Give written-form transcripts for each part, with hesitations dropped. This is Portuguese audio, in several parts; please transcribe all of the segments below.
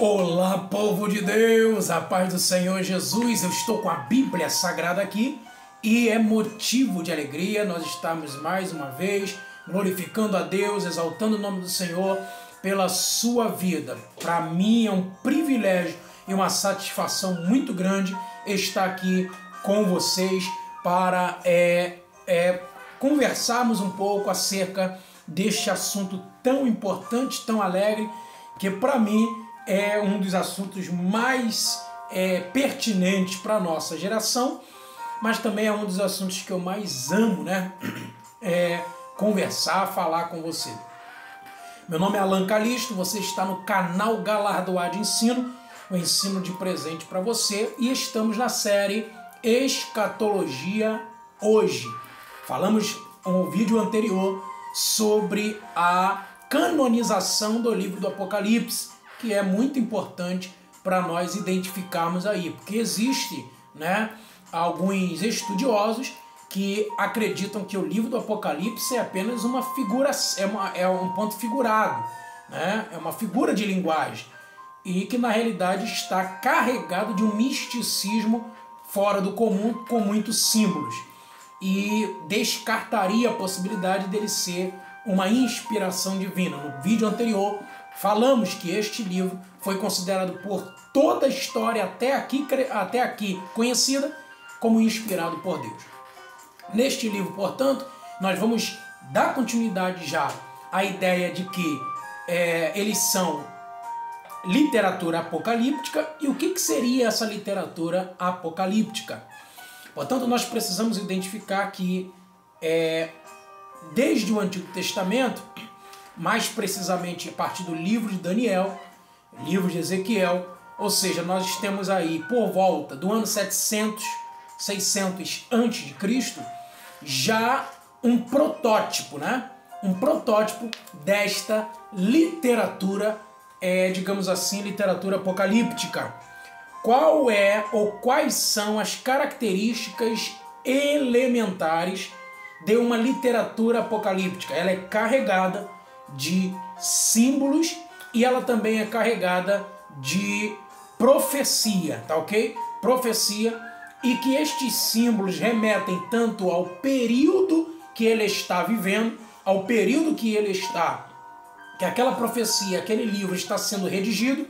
Olá, povo de Deus, a paz do Senhor Jesus. Eu estou com a Bíblia Sagrada aqui e é motivo de alegria nós estarmos mais uma vez glorificando a Deus, exaltando o nome do Senhor pela sua vida. Para mim é um privilégio e uma satisfação muito grande estar aqui com vocês para conversarmos um pouco acerca deste assunto tão importante, tão alegre, que para mim é um dos assuntos mais pertinentes para a nossa geração, mas também é um dos assuntos que eu mais amo, né? Conversar, falar com você. Meu nome é Alan Calisto, você está no canal Galardoar de Ensino, o ensino de presente para você, e estamos na série Escatologia Hoje. Falamos no vídeo anterior sobre a canonização do livro do Apocalipse, que é muito importante para nós identificarmos aí, porque existe, né, alguns estudiosos que acreditam que o livro do Apocalipse é apenas uma figura, é um ponto figurado, né, é uma figura de linguagem, e que na realidade está carregado de um misticismo fora do comum, com muitos símbolos, e descartaria a possibilidade dele ser uma inspiração divina. No vídeo anterior falamos que este livro foi considerado por toda a história até aqui conhecida como inspirado por Deus. Neste livro, portanto, nós vamos dar continuidade já à ideia de que eles são literatura apocalíptica. E o que seria essa literatura apocalíptica? Portanto, nós precisamos identificar que desde o Antigo Testamento, mais precisamente a partir do livro de Daniel, livro de Ezequiel, ou seja, nós temos aí por volta do ano 700, 600 a.C., já um protótipo, né? Um protótipo desta literatura, digamos assim, literatura apocalíptica. Qual é ou quais são as características elementares de uma literatura apocalíptica? Ela é carregada de símbolos e ela também é carregada de profecia, tá ok? Profecia, e que estes símbolos remetem tanto ao período que ele está vivendo, ao período que ele está, que aquela profecia, aquele livro está sendo redigido,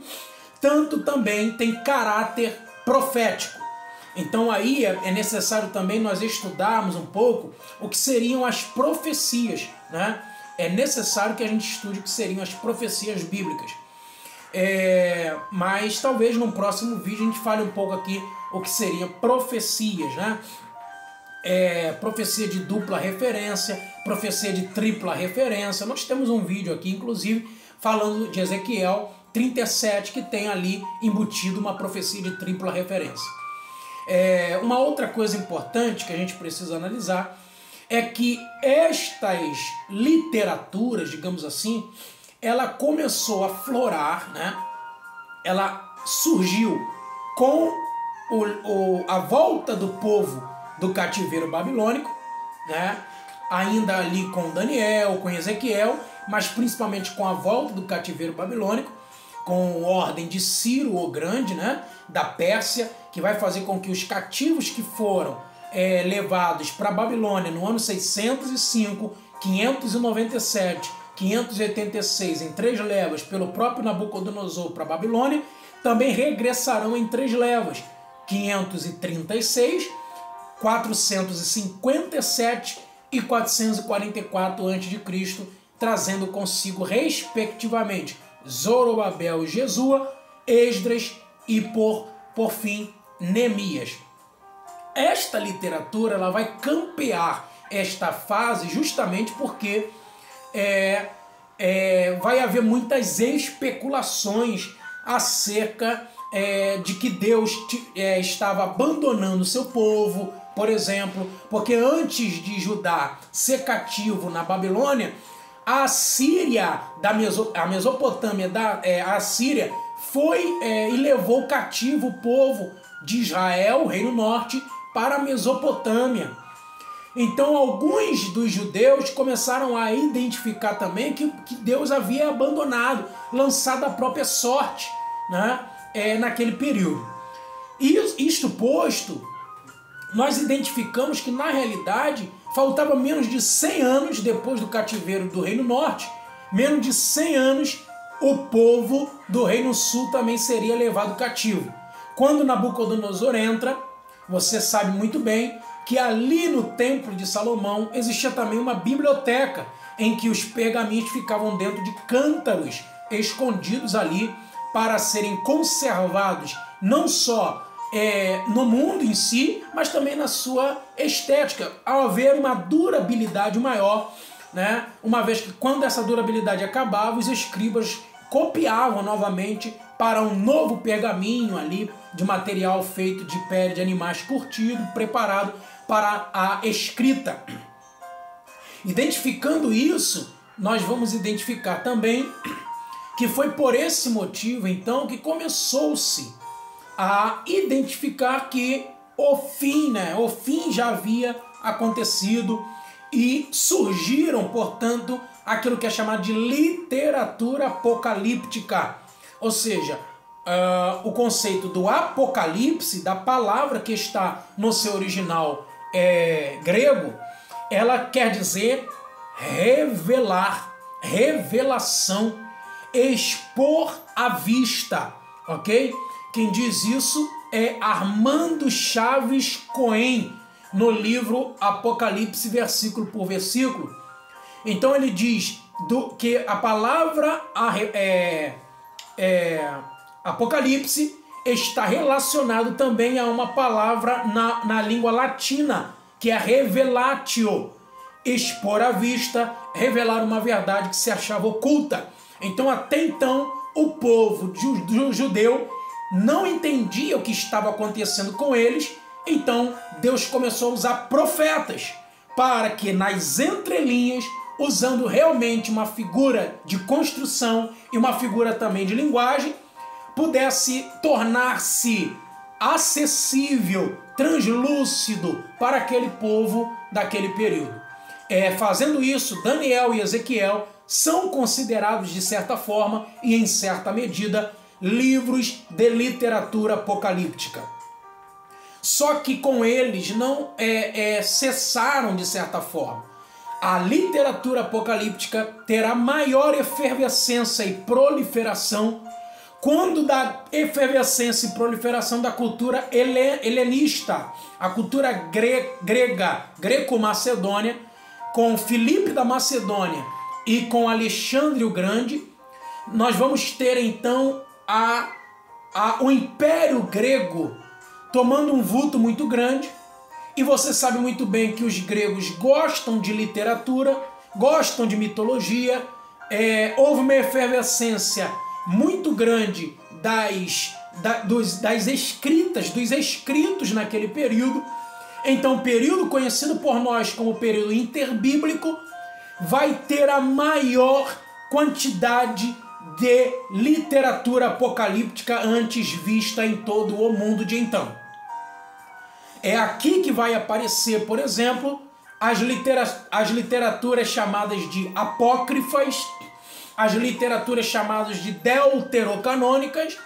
tanto também tem caráter profético. Então aí é necessário também nós estudarmos um pouco o que seriam as profecias, né? É necessário que a gente estude o que seriam as profecias bíblicas. Mas talvez no próximo vídeo a gente fale um pouco aqui o que seriam profecias, né? Profecia de dupla referência, profecia de tripla referência. Nós temos um vídeo aqui, inclusive, falando de Ezequiel 37, que tem ali embutido uma profecia de tripla referência. Uma outra coisa importante que a gente precisa analisar é que estas literaturas, digamos assim, ela começou a florar, né? Ela surgiu com a volta do povo do cativeiro babilônico, né? Ainda ali com Daniel, com Ezequiel, mas principalmente com a volta do cativeiro babilônico, com ordem de Ciro o Grande, né? Da Pérsia, que vai fazer com que os cativos que foram levados para a Babilônia no ano 605, 597, 586, em 3 levas, pelo próprio Nabucodonosor para a Babilônia, também regressarão em 3 levas, 536, 457 e 444 a.C., trazendo consigo, respectivamente, Zorobabel e Jesua, Esdras e, por fim, Neemias. Esta literatura ela vai campear esta fase justamente porque vai haver muitas especulações acerca de que Deus estava abandonando o seu povo, por exemplo, porque antes de Judá ser cativo na Babilônia, a Síria, a Mesopotâmia, a Síria foi e levou cativo o povo de Israel, o Reino Norte, para a Mesopotâmia. Então alguns dos judeus começaram a identificar também que Deus havia abandonado, lançado à própria sorte, né, naquele período. E isto posto, nós identificamos que na realidade faltava menos de 100 anos depois do cativeiro do Reino Norte, menos de 100 anos o povo do Reino Sul também seria levado cativo. Quando Nabucodonosor entra, você sabe muito bem que ali no Templo de Salomão existia também uma biblioteca em que os pergaminhos ficavam dentro de cântaros escondidos ali para serem conservados não só no mundo em si, mas também na sua estética, ao haver uma durabilidade maior, né? Uma vez que quando essa durabilidade acabava, os escribas copiavam novamente para um novo pergaminho ali de material feito de pele de animais curtido, preparado para a escrita. Identificando isso, nós vamos identificar também que foi por esse motivo, então, que começou-se a identificar que o fim já havia acontecido e surgiram, portanto, aquilo que é chamado de literatura apocalíptica. Ou seja, o conceito do apocalipse, da palavra que está no seu original grego, ela quer dizer revelar, revelação, expor à vista, ok? Quem diz isso é Armando Chaves Cohen, no livro Apocalipse, versículo por versículo. Então ele diz que a palavra Apocalipse está relacionado também a uma palavra na língua latina, que é revelatio, expor à vista, revelar uma verdade que se achava oculta. Então até então o povo judeu não entendia o que estava acontecendo com eles, então Deus começou a usar profetas para que nas entrelinhas, usando realmente uma figura de construção e uma figura também de linguagem, pudesse tornar-se acessível, translúcido para aquele povo daquele período. Fazendo isso, Daniel e Ezequiel são considerados de certa forma e em certa medida livros de literatura apocalíptica. Só que com eles não cessaram de certa forma. A literatura apocalíptica terá maior efervescência e proliferação quando da efervescência e proliferação da cultura helenista, a cultura grega, greco-macedônia, com Filipe da Macedônia e com Alexandre o Grande, nós vamos ter então o Império Grego tomando um vulto muito grande. E você sabe muito bem que os gregos gostam de literatura, gostam de mitologia. Houve uma efervescência muito grande dos escritos naquele período. Então, o período conhecido por nós como período interbíblico vai ter a maior quantidade de literatura apocalíptica antes vista em todo o mundo de então. É aqui que vai aparecer, por exemplo, as literaturas chamadas de apócrifas, as literaturas chamadas de deuterocanônicas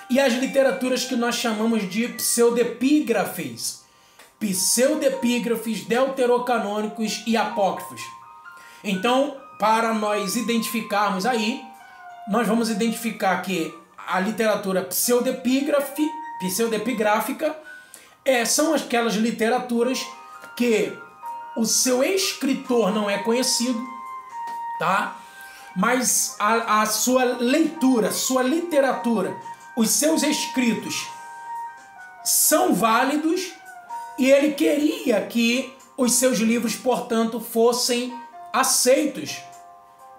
e as literaturas que nós chamamos de pseudepígrafes. Pseudepígrafes, deuterocanônicos e apócrifos. Então, para nós identificarmos aí, nós vamos identificar que a literatura pseudepigráfica são aquelas literaturas que o seu escritor não é conhecido, tá? Mas a sua leitura, sua literatura, os seus escritos são válidos e ele queria que os seus livros, portanto, fossem aceitos.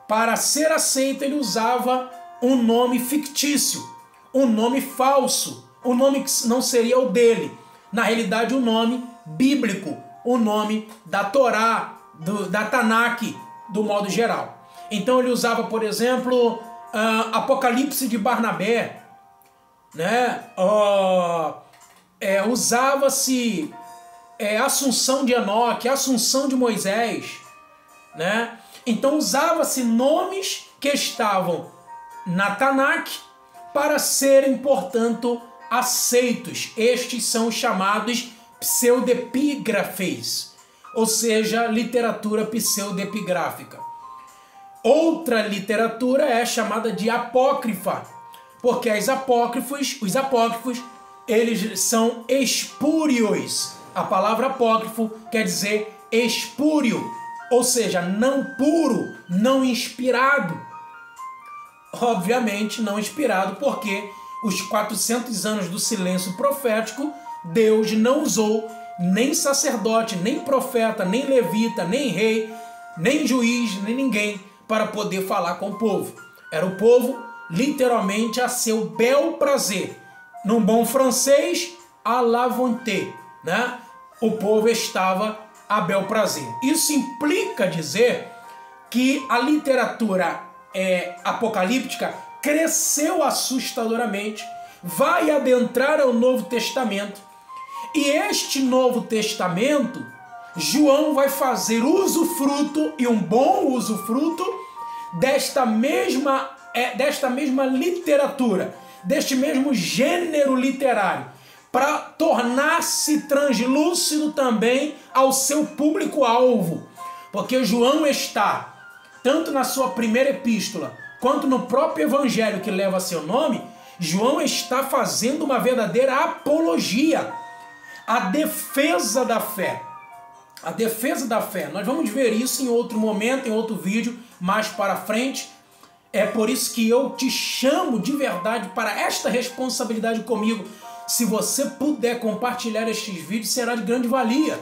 Para ser aceito, ele usava um nome fictício, um nome falso, um nome que não seria o dele. Na realidade, o nome bíblico, o nome da Torá, da Tanakh, do modo geral. Então ele usava, por exemplo, Apocalipse de Barnabé, né? Usava-se Assunção de Enoque, Assunção de Moisés, né? Então usava-se nomes que estavam na Tanakh para serem, portanto, aceitos. Estes são os chamados pseudepígrafes, ou seja, literatura pseudepigráfica. Outra literatura é chamada de apócrifa, porque os apócrifos, eles são espúrios. A palavra apócrifo quer dizer espúrio, ou seja, não puro, não inspirado. Obviamente não inspirado, porque os 400 anos do silêncio profético, Deus não usou nem sacerdote, nem profeta, nem levita, nem rei, nem juiz, nem ninguém para poder falar com o povo. Era o povo literalmente a seu bel prazer. Num bom francês, à la volonté, né? O povo estava a bel prazer. Isso implica dizer que a literatura apocalíptica cresceu assustadoramente, vai adentrar ao Novo Testamento, e este Novo Testamento, João vai fazer usufruto, e um bom usufruto, desta mesma literatura, deste mesmo gênero literário, para tornar-se translúcido também ao seu público-alvo. Porque João está, tanto na sua primeira epístola, quanto no próprio evangelho que leva seu nome, João está fazendo uma verdadeira apologia, a defesa da fé. A defesa da fé. Nós vamos ver isso em outro momento, em outro vídeo, mais para frente. É por isso que eu te chamo de verdade para esta responsabilidade comigo. Se você puder compartilhar estes vídeos, será de grande valia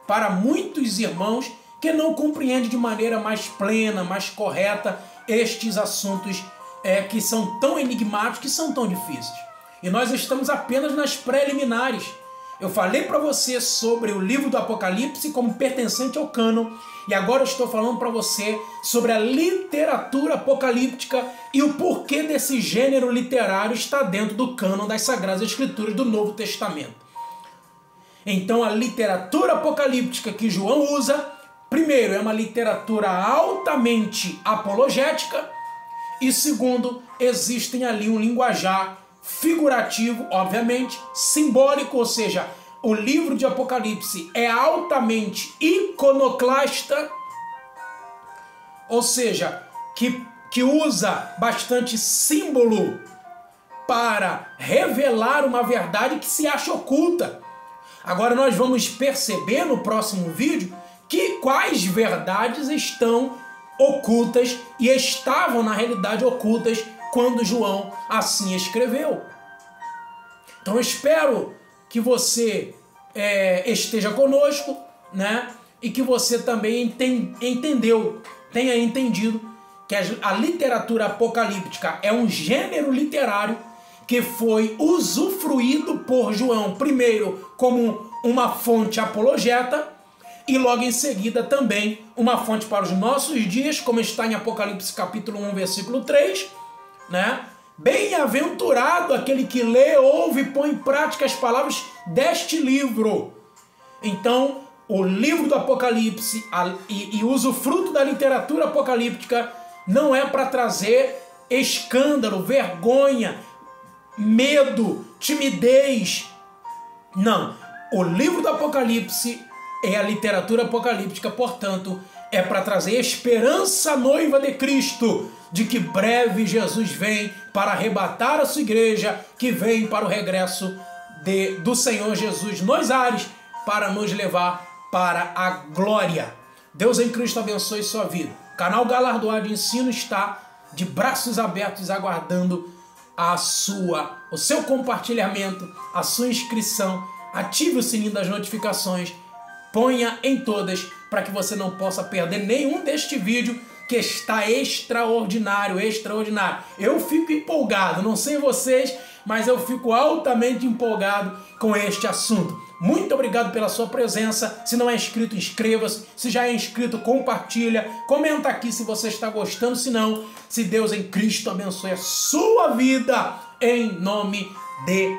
para muitos irmãos que não compreendem de maneira mais plena, mais correta estes assuntos que são tão enigmáticos, que são tão difíceis. E nós estamos apenas nas preliminares. Eu falei para você sobre o livro do Apocalipse como pertencente ao cânon, e agora eu estou falando para você sobre a literatura apocalíptica e o porquê desse gênero literário está dentro do cânon das Sagradas Escrituras do Novo Testamento. Então a literatura apocalíptica que João usa, primeiro, é uma literatura altamente apologética, e segundo, existem ali um linguajar figurativo, obviamente, simbólico, ou seja, o livro de Apocalipse é altamente iconoclasta, ou seja, que usa bastante símbolo para revelar uma verdade que se acha oculta. Agora nós vamos perceber no próximo vídeo que quais verdades estão ocultas e estavam na realidade ocultas quando João assim escreveu. Então eu espero que você esteja conosco, né? E que você também tenha entendido que a literatura apocalíptica é um gênero literário que foi usufruído por João, primeiro como uma fonte apologeta, e logo em seguida também uma fonte para os nossos dias, como está em Apocalipse capítulo 1, versículo 3, né? Bem-aventurado aquele que lê, ouve e põe em prática as palavras deste livro. Então, o livro do Apocalipse e o usufruto da literatura apocalíptica não é para trazer escândalo, vergonha, medo, timidez. Não. O livro do Apocalipse é a literatura apocalíptica, portanto, é para trazer esperança à noiva de Cristo, de que breve Jesus vem para arrebatar a sua igreja, que vem para o regresso do Senhor Jesus nos ares, para nos levar para a glória. Deus em Cristo abençoe sua vida. O canal Galardoado de Ensino está de braços abertos aguardando o seu compartilhamento, a sua inscrição. Ative o sininho das notificações, ponha em todas para que você não possa perder nenhum deste vídeo que está extraordinário, extraordinário. Eu fico empolgado, não sei vocês, mas eu fico altamente empolgado com este assunto. Muito obrigado pela sua presença. Se não é inscrito, inscreva-se. Se já é inscrito, compartilha. Comenta aqui se você está gostando. Se não, se Deus em Cristo abençoe a sua vida, em nome de